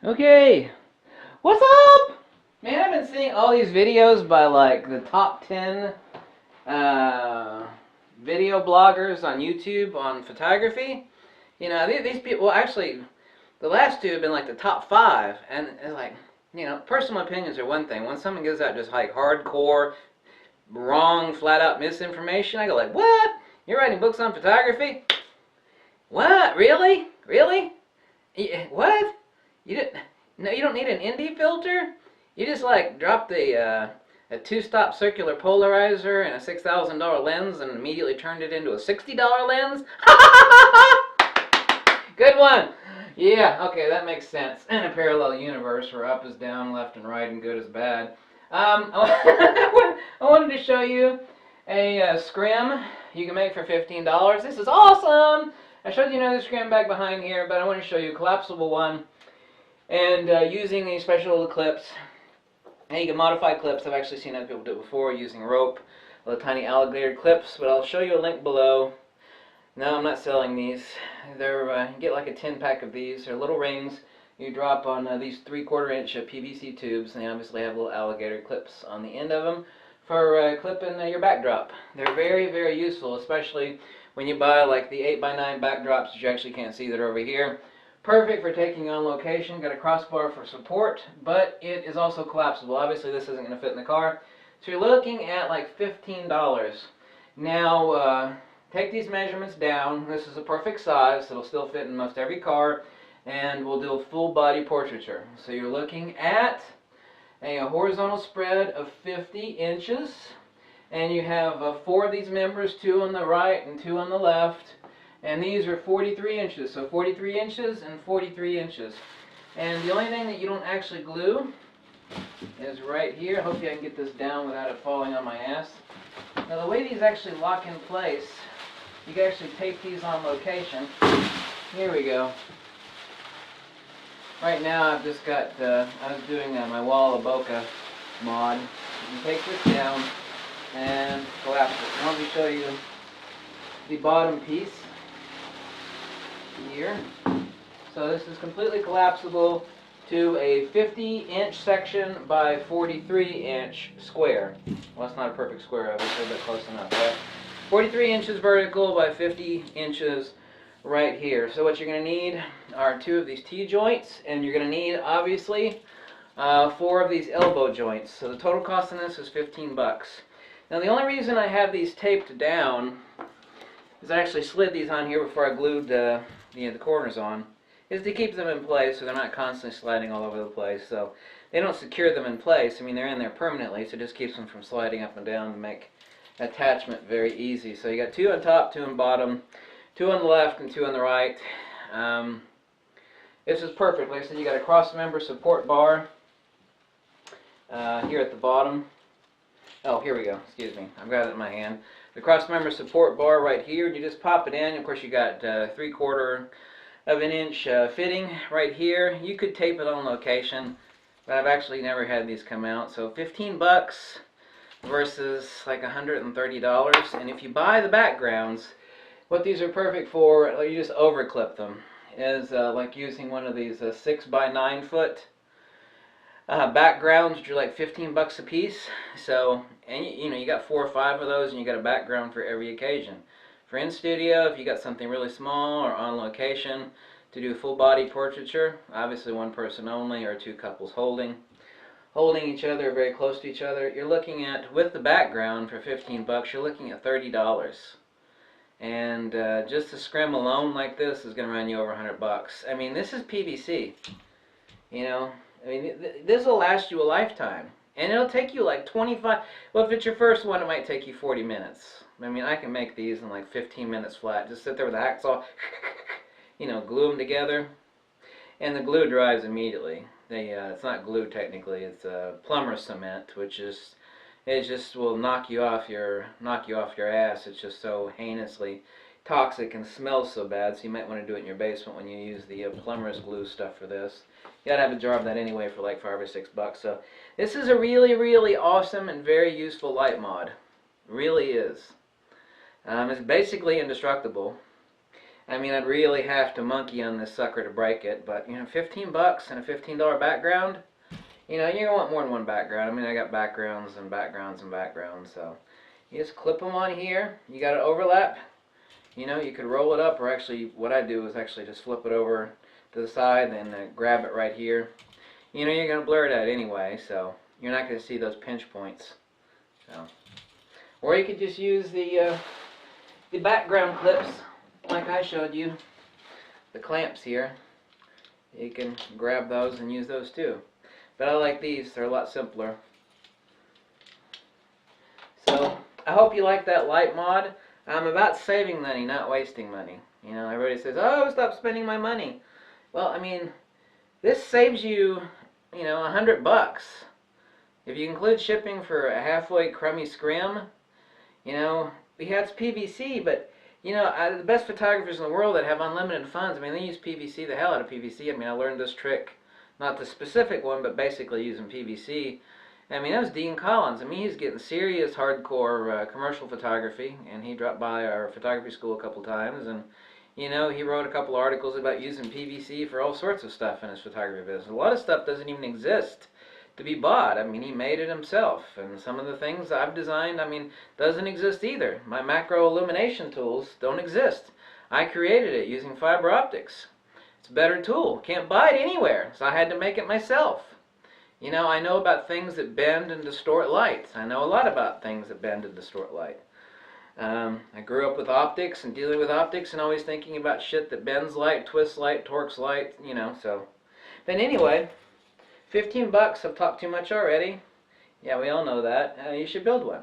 Okay, what's up? Man, I've been seeing all these videos by like the top 10 uh, video bloggers on YouTube on photography. You know, these people, well, actually, the last two have been like the top 5. And it's like, you know, personal opinions are one thing. When someone gives out just like hardcore, wrong, flat out misinformation, I go like, what? You're writing books on photography? What? Really? Really? What? You didn't? No, you don't need an ND filter. You just like dropped a two-stop circular polarizer and a $6,000 lens, and immediately turned it into a $60 lens. Good one. Yeah. Okay, that makes sense. In a parallel universe where up is down, left and right, and good is bad. I wanted to show you a scrim you can make for $15. This is awesome. I showed you another scrim back behind here, but I want to show you a collapsible one. And using these special little clips, and you can modify clips. I've actually seen other people do it before using rope, little tiny alligator clips, but I'll show you a link below. No, I'm not selling these. They're you get like a 10-pack of these. They're little rings you drop on these 3/4 inch PVC tubes, and they obviously have little alligator clips on the end of them for clipping your backdrop. They're very, very useful, especially when you buy like the 8x9 backdrops that you actually can't see that are over here. Perfect for taking on location. Got a crossbar for support, but it is also collapsible. Obviously, this isn't going to fit in the car, so you're looking at like $15. Now, take these measurements down. This is a perfect size. It'll still fit in most every car, and we'll do a full body portraiture. So you're looking at a horizontal spread of 50 inches, and you have 4 of these members, 2 on the right and 2 on the left, and these are 43 inches, so 43 inches and 43 inches. And the only thing that you don't actually glue is right here. I hope I can get this down without it falling on my ass. Now the way these actually lock in place, you can actually tape these on location. Here we go. Right now I've just got, I was doing my wall of bokeh mod. You take this down and collapse it. Let me show you the bottom piece here. So this is completely collapsible to a 50-inch section by 43-inch square. Well, that's not a perfect square, obviously, but close enough, right? 43 inches vertical by 50 inches right here. So what you're going to need are 2 of these T-joints, and you're going to need, obviously, 4 of these elbow joints. So the total cost on this is 15 bucks. Now the only reason I have these taped down is I actually slid these on here before I glued the corners on, is to keep them in place so they're not constantly sliding all over the place. So they don't secure them in place. I mean, they're in there permanently, so it just keeps them from sliding up and down to make attachment very easy. So you got 2 on top, 2 on bottom, 2 on the left and 2 on the right. This is perfect. Like I said, you got a cross member support bar here at the bottom. Oh, here we go. Excuse me. I've got it in my hand. The cross member support bar right here. You just pop it in. Of course, you got 3/4 of an inch fitting right here. You could tape it on location, but I've actually never had these come out. So 15 bucks versus like $130. And if you buy the backgrounds, what these are perfect for, you just overclip them, is like using one of these 6x9 foot backgrounds, which are like 15 bucks a piece. So, and you know, you got 4 or 5 of those, and you got a background for every occasion. For in studio, if you got something really small, or on location to do full body portraiture, obviously 1 person only, or 2 couples holding each other, very close to each other, you're looking at, with the background for 15 bucks, you're looking at $30. And just a scrim alone like this is going to run you over 100 bucks. I mean, this is PVC. You know, I mean, this will last you a lifetime. And it'll take you like 25, well, if it's your first one, it might take you 40 minutes. I mean, I can make these in like 15 minutes flat. Just sit there with a hacksaw, you know, glue them together. And the glue dries immediately. It's not glue technically, it's plumber cement, which is, it just will knock you off your ass. It's just so heinously toxic and smells so bad, so you might want to do it in your basement when you use the plumber's glue stuff for this. You gotta have a jar of that anyway for like 5 or 6 bucks. So this is a really, really awesome and very useful light mod. It really is. It's basically indestructible. I mean, I'd really have to monkey on this sucker to break it, but, you know, 15 bucks and a $15 background, you know, you're going to want more than one background. I mean, I got backgrounds and backgrounds and backgrounds, so you just clip them on here. You got to overlap. You know, you could roll it up, or actually, what I do is actually just flip it over to the side and grab it right here. You know, you're going to blur it out anyway, so you're not going to see those pinch points. So, or you could just use the background clips, like I showed you, the clamps here. You can grab those and use those too. But I like these, they're a lot simpler. So, I hope you like that light mod. I'm about saving money, not wasting money. You know, everybody says, oh, stop spending my money. Well, I mean, this saves you, you know, $100. If you include shipping for a halfway crummy scrim, you know, yeah, it's PVC, but, you know, the best photographers in the world that have unlimited funds, I mean, they use PVC, the hell out of PVC. I mean, I learned this trick, not the specific one, but basically using PVC. I mean, that was Dean Collins. I mean, he's getting serious hardcore commercial photography, and he dropped by our photography school a couple times, and, you know, he wrote a couple articles about using PVC for all sorts of stuff in his photography business. A lot of stuff doesn't even exist to be bought. I mean, he made it himself, and some of the things I've designed, I mean, doesn't exist either. My macro illumination tools don't exist. I created it using fiber optics. It's a better tool. Can't buy it anywhere, so I had to make it myself. You know, I know about things that bend and distort light. I know a lot about things that bend and distort light. I grew up with optics and dealing with optics and always thinking about shit that bends light, twists light, torques light, you know, so. But anyway, 15 bucks, I've talked too much already. Yeah, we all know that. You should build one.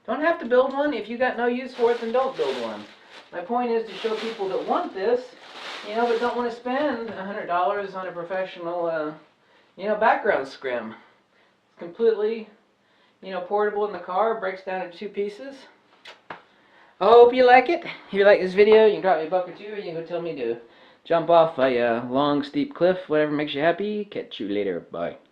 Don't have to build one. If you got no use for it, then don't build one. My point is to show people that want this, you know, but don't want to spend $100 on a professional, you know, background scrim. It's completely, you know, portable in the car, breaks down into 2 pieces. I hope you like it. If you like this video, you can drop me a buck or 2, or you can go tell me to jump off a long, steep cliff, whatever makes you happy. Catch you later. Bye.